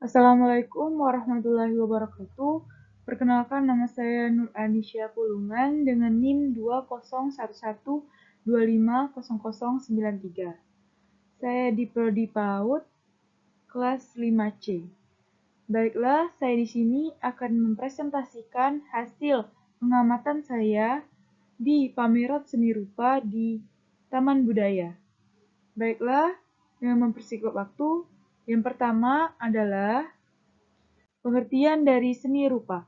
Assalamualaikum warahmatullahi wabarakatuh. Perkenalkan, nama saya Nur Anisya Pulungan dengan NIM 2011250093. Saya di Prodi PAUD kelas 5C. Baiklah, saya di sini akan mempresentasikan hasil pengamatan saya di pameran seni rupa di Taman Budaya. Baiklah, dengan mempersingkat waktu, yang pertama adalah pengertian dari seni rupa.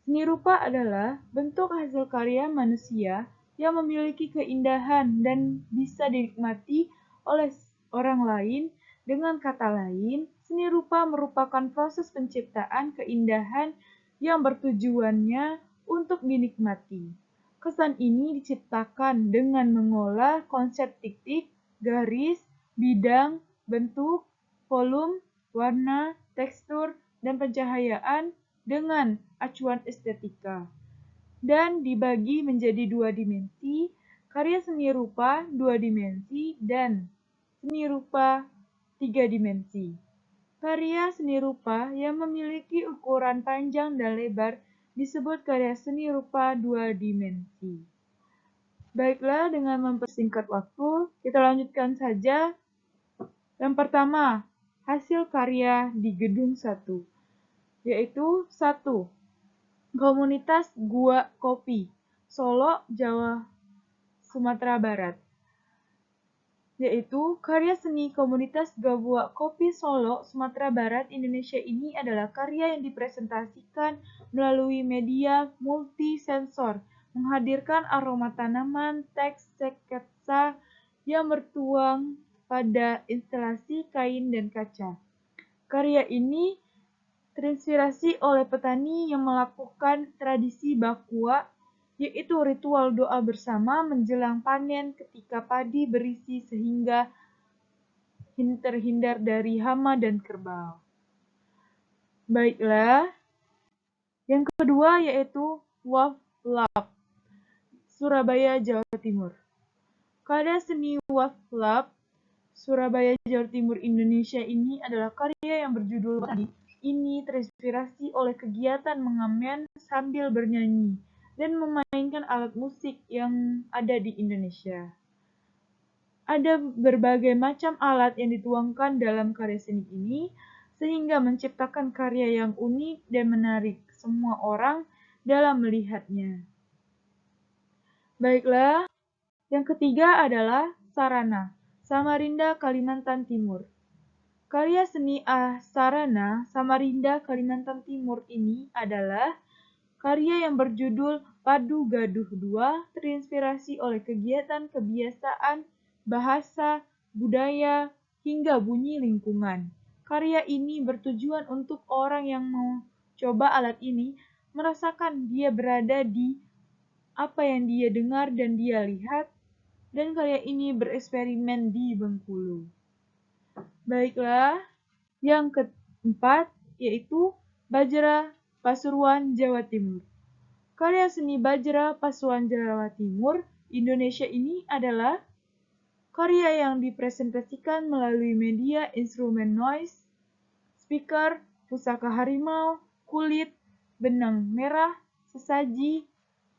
Seni rupa adalah bentuk hasil karya manusia yang memiliki keindahan dan bisa dinikmati oleh orang lain. Dengan kata lain, seni rupa merupakan proses penciptaan keindahan yang bertujuannya untuk dinikmati. Kesan ini diciptakan dengan mengolah konsep titik, garis, bidang, bentuk, volume, warna, tekstur, dan pencahayaan dengan acuan estetika. Dan dibagi menjadi dua dimensi, karya seni rupa 2 dimensi dan seni rupa 3 dimensi. Karya seni rupa yang memiliki ukuran panjang dan lebar disebut karya seni rupa 2 dimensi. Baiklah, dengan mempersingkat waktu, kita lanjutkan saja. Yang pertama, hasil karya di gedung 1, yaitu 1. Komunitas Gua Kopi, Solo, Jawa, Sumatera Barat. Yaitu karya seni komunitas Gua Kopi Solo, Sumatera Barat, Indonesia ini adalah karya yang dipresentasikan melalui media multisensor, menghadirkan aroma tanaman, teks sketsa yang bertuang pada instalasi kain dan kaca. Karya ini terinspirasi oleh petani yang melakukan tradisi bakua, yaitu ritual doa bersama menjelang panen ketika padi berisi sehingga terhindar dari hama dan kerbau. Baiklah, yang kedua yaitu Waf Lab, Surabaya, Jawa Timur. Karya seni Waf Lab, Surabaya, Jawa Timur, Indonesia ini adalah karya yang berjudul tadi. Ini terinspirasi oleh kegiatan mengamen sambil bernyanyi dan memainkan alat musik yang ada di Indonesia. Ada berbagai macam alat yang dituangkan dalam karya seni ini, sehingga menciptakan karya yang unik dan menarik semua orang dalam melihatnya. Baiklah, yang ketiga adalah Sarana, Samarinda, Kalimantan Timur. Karya seni Sarana, Samarinda, Kalimantan Timur ini adalah karya yang berjudul Padu Gaduh 2, terinspirasi oleh kegiatan kebiasaan, bahasa, budaya, hingga bunyi lingkungan. Karya ini bertujuan untuk orang yang mau coba alat ini merasakan dia berada di apa yang dia dengar dan dia lihat, dan karya ini bereksperimen di Bengkulu. Baiklah, yang keempat yaitu Bajra, Pasuruan, Jawa Timur. Karya seni Bajra, Pasuruan, Jawa Timur, Indonesia ini adalah karya yang dipresentasikan melalui media instrumen noise, speaker, pusaka harimau, kulit, benang merah, sesaji.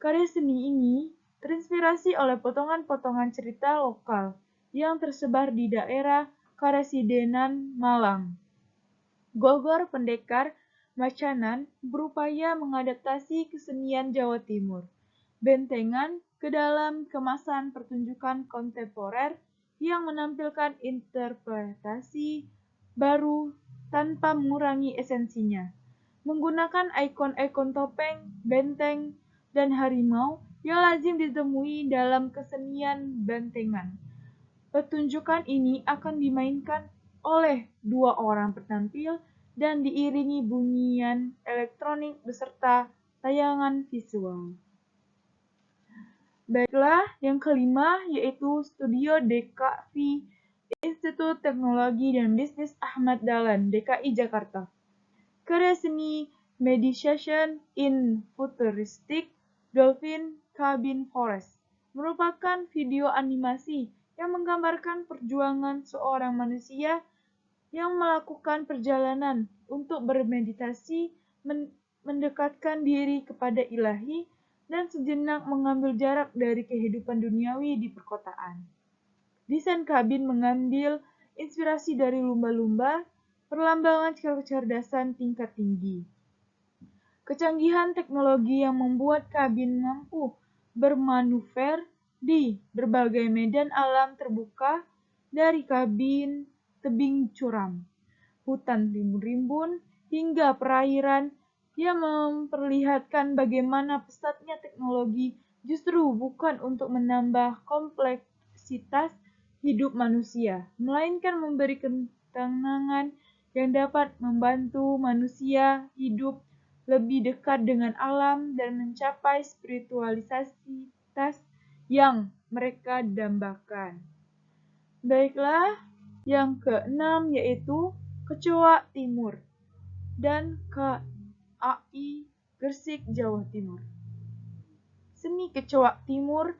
Karya seni ini terinspirasi oleh potongan-potongan cerita lokal yang tersebar di daerah Karesidenan, Malang. Gogor Pendekar Macanan berupaya mengadaptasi kesenian Jawa Timur, bentengan ke dalam kemasan pertunjukan kontemporer yang menampilkan interpretasi baru tanpa mengurangi esensinya. Menggunakan ikon-ikon topeng, benteng, dan harimau yang lazim ditemui dalam kesenian bentengan. Pertunjukan ini akan dimainkan oleh 2 orang penampil dan diiringi bunyian elektronik beserta tayangan visual. Baiklah, yang kelima yaitu Studio DKV, Institut Teknologi dan Bisnis Ahmad Dahlan, DKI Jakarta. Karya seni Meditation in Futuristic Dolphin Cabin Forest merupakan video animasi yang menggambarkan perjuangan seorang manusia yang melakukan perjalanan untuk bermeditasi, mendekatkan diri kepada ilahi, dan sejenak mengambil jarak dari kehidupan duniawi di perkotaan. Desain kabin mengambil inspirasi dari lumba-lumba, perlambangan kecerdasan tingkat tinggi. Kecanggihan teknologi yang membuat kabin mampu bermanuver di berbagai medan alam terbuka, dari kabin tebing curam, hutan rimbun-rimbun, hingga perairan, yang memperlihatkan bagaimana pesatnya teknologi justru bukan untuk menambah kompleksitas hidup manusia, melainkan memberi ketenangan yang dapat membantu manusia hidup lebih dekat dengan alam dan mencapai spiritualitas yang mereka dambakan. Baiklah, yang keenam yaitu Kecoak Timur dan KAI Gresik, Jawa Timur. Seni Kecoak Timur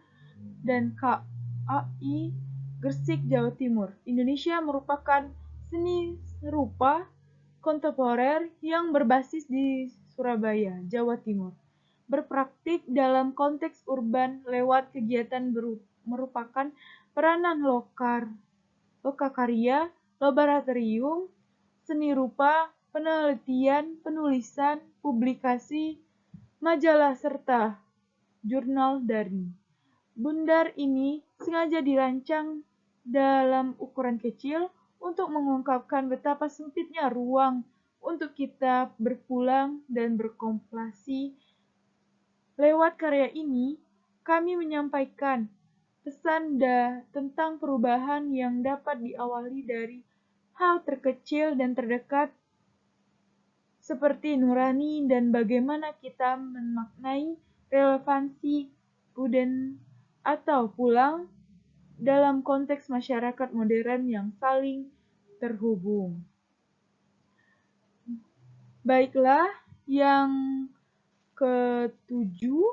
dan KAI Gresik, Jawa Timur. Indonesia merupakan seni rupa kontemporer yang berbasis di Surabaya, Jawa Timur. Berpraktik dalam konteks urban lewat kegiatan merupakan peranan lokakarya, laboratorium, seni rupa, penelitian, penulisan, publikasi, majalah, serta jurnal daring. Bundar ini sengaja dirancang dalam ukuran kecil untuk mengungkapkan betapa sempitnya ruang untuk kita berpulang dan berkontemplasi. Lewat karya ini, kami menyampaikan pesan tentang perubahan yang dapat diawali dari hal terkecil dan terdekat seperti nurani dan bagaimana kita memaknai relevansi puden atau pulang dalam konteks masyarakat modern yang saling terhubung. Baiklah, yang ketujuh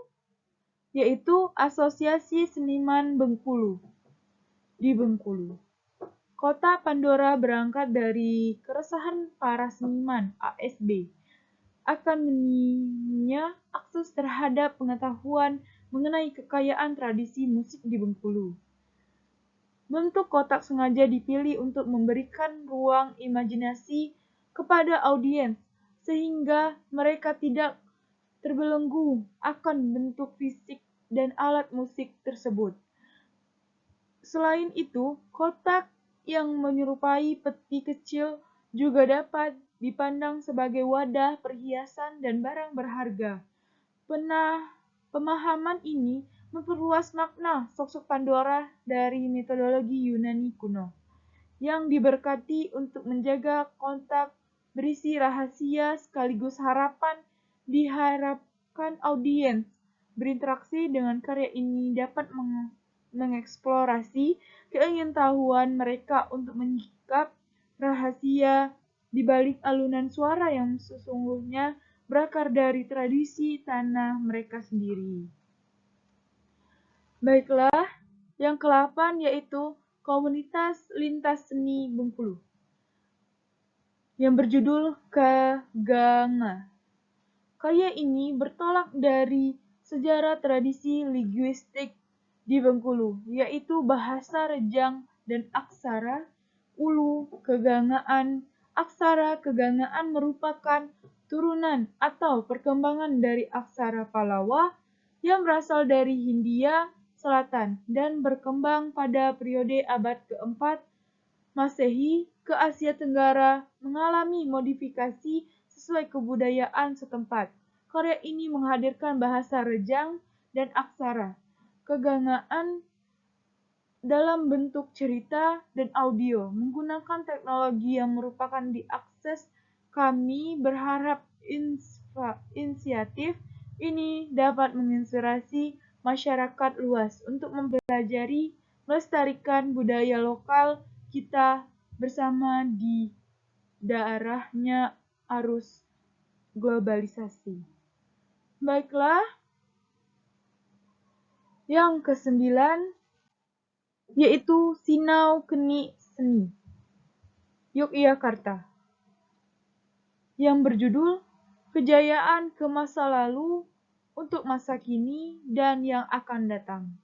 yaitu Asosiasi Seniman Bengkulu di Bengkulu. Kota Pandora berangkat dari keresahan para seniman ASB akan minimnya akses terhadap pengetahuan mengenai kekayaan tradisi musik di Bengkulu. Bentuk kotak sengaja dipilih untuk memberikan ruang imajinasi kepada audiens, sehingga mereka tidak terbelenggu akan bentuk fisik dan alat musik tersebut. Selain itu, kotak yang menyerupai peti kecil juga dapat dipandang sebagai wadah perhiasan dan barang berharga. Pemahaman ini memperluas makna sosok Pandora dari metodologi Yunani kuno, yang diberkati untuk menjaga kotak berisi rahasia sekaligus harapan. Diharapkan audiens berinteraksi dengan karya ini dapat mengeksplorasi keingintahuan mereka untuk menyingkap rahasia di balik alunan suara yang sesungguhnya berakar dari tradisi tanah mereka sendiri. Baiklah, yang ke-8 yaitu Komunitas Lintas Seni Bengkulu yang berjudul Kaganga. Karya ini bertolak dari sejarah tradisi linguistik di Bengkulu, yaitu bahasa Rejang dan aksara Ulu Kegangaan. Aksara Kegangaan merupakan turunan atau perkembangan dari aksara Palawa yang berasal dari Hindia Selatan dan berkembang pada periode abad keempat Masehi ke Asia Tenggara, mengalami modifikasi sesuai kebudayaan setempat. Karya ini menghadirkan bahasa Rejang dan aksara Kegangaan dalam bentuk cerita dan audio, menggunakan teknologi yang merupakan diakses. Kami berharap inisiatif ini dapat menginspirasi masyarakat luas untuk mempelajari, melestarikan budaya lokal kita bersama di daerahnya arus globalisasi. Baiklah, yang ke-9 yaitu Sinau Keni Seni, Yogyakarta. yang berjudul Kejayaan ke Masa Lalu untuk Masa Kini dan yang akan datang.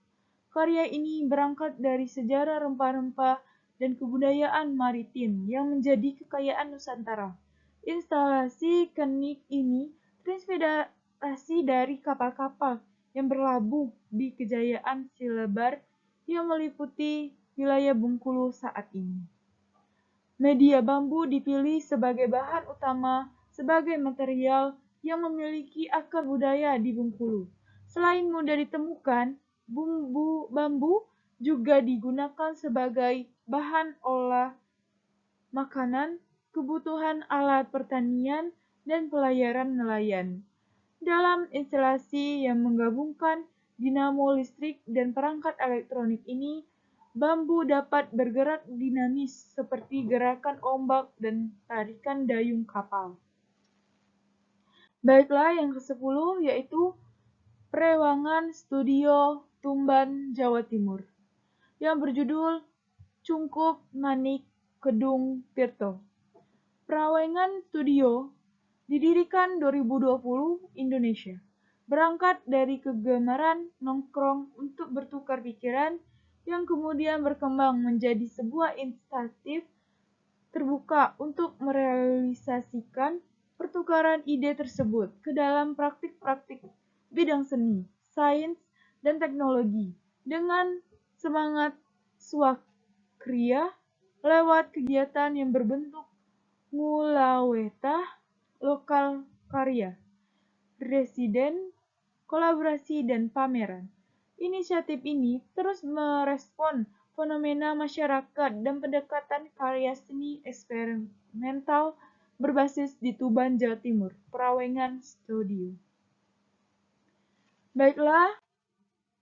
Karya ini berangkat dari sejarah rempah-rempah dan kebudayaan maritim yang menjadi kekayaan Nusantara. Instalasi kenik ini terinspirasi dari kapal-kapal yang berlabuh di Kejayaan Silebar yang meliputi wilayah Bengkulu saat ini. Media bambu dipilih sebagai bahan utama sebagai material yang memiliki akar budaya di Bengkulu. Selain mudah ditemukan, bambu juga digunakan sebagai bahan olah makanan, kebutuhan alat pertanian, dan pelayaran nelayan. Dalam instalasi yang menggabungkan dinamo listrik dan perangkat elektronik ini, bambu dapat bergerak dinamis seperti gerakan ombak dan tarikan dayung kapal. Baiklah, yang ke-10 yaitu Perewangan Studio Tumban, Jawa Timur, yang berjudul Cungkup Manik Kedung Tirto. Perewangan Studio didirikan 2020 Indonesia. Berangkat dari kegemaran nongkrong untuk bertukar pikiran yang kemudian berkembang menjadi sebuah inisiatif terbuka untuk merealisasikan pertukaran ide tersebut ke dalam praktik-praktik bidang seni, sains, dan teknologi dengan semangat swakriya lewat kegiatan yang berbentuk mulawetah lokal karya, residen, kolaborasi, dan pameran. Inisiatif ini terus merespon fenomena masyarakat dan pendekatan karya seni eksperimental berbasis di Tuban, Jawa Timur, Perewangan Studio. Baiklah,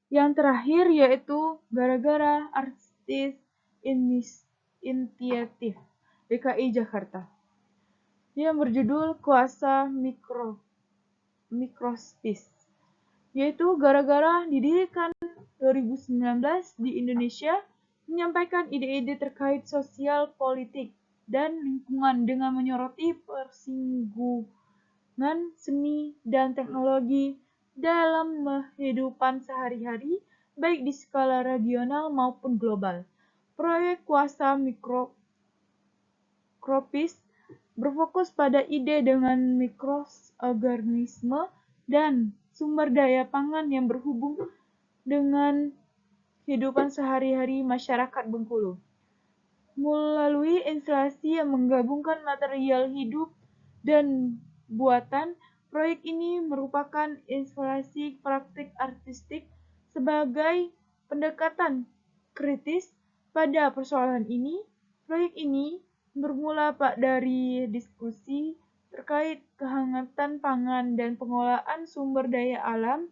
yang terakhir yaitu Gara-Gara Artis Inisiatif DKI Jakarta, yang berjudul Kuasa Mikrospis, yaitu gara-gara didirikan 2019 di Indonesia, menyampaikan ide-ide terkait sosial, politik, dan lingkungan dengan menyoroti persinggungan seni dan teknologi dalam kehidupan sehari-hari, baik di skala regional maupun global. Proyek Kuasa Mikroskopis berfokus pada ide dengan mikroorganisme dan sumber daya pangan yang berhubung dengan kehidupan sehari-hari masyarakat Bengkulu. Melalui instalasi yang menggabungkan material hidup dan buatan, proyek ini merupakan instalasi praktik artistik sebagai pendekatan kritis pada persoalan ini. Proyek ini bermula dari diskusi terkait kehangatan pangan dan pengolahan sumber daya alam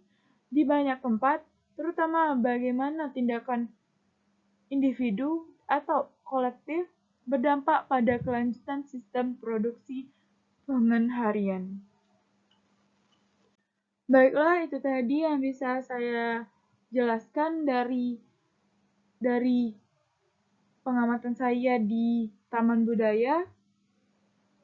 di banyak tempat, terutama bagaimana tindakan individu atau kolektif berdampak pada kelanjutan sistem produksi pangan harian. Baiklah, itu tadi yang bisa saya jelaskan dari pengamatan saya di Taman Budaya.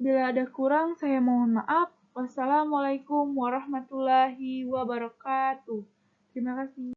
Bila ada kurang, saya mohon maaf. Wassalamualaikum warahmatullahi wabarakatuh. Terima kasih.